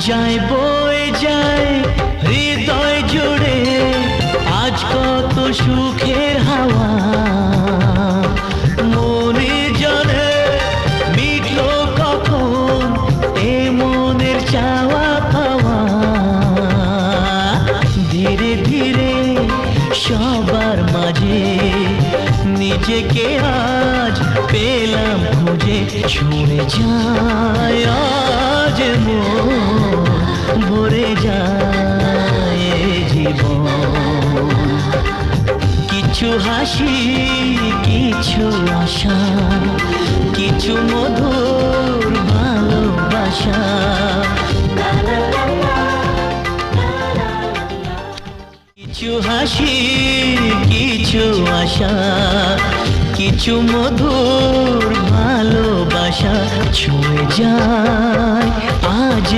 যায় বয়ে যায় হৃদয় জুড়ে আজ কত সুখের হাওয়া। মনে জানে মিটলো কখন এ মনের চাওয়া পাওয়া। ধীরে ধীরে সবার মাঝে নিজেকে আজ পেলাম খুঁজে। ছুঁয়ে যায় আজ মন ভরে যায় জীবন। কিছু হাসি কিছু আশা কিছু মধুর ভালোবাসা। কিছু হাসি কিছু আশা কিছু মধুর ভালোবাসা। ছুঁয়ে যায় আজ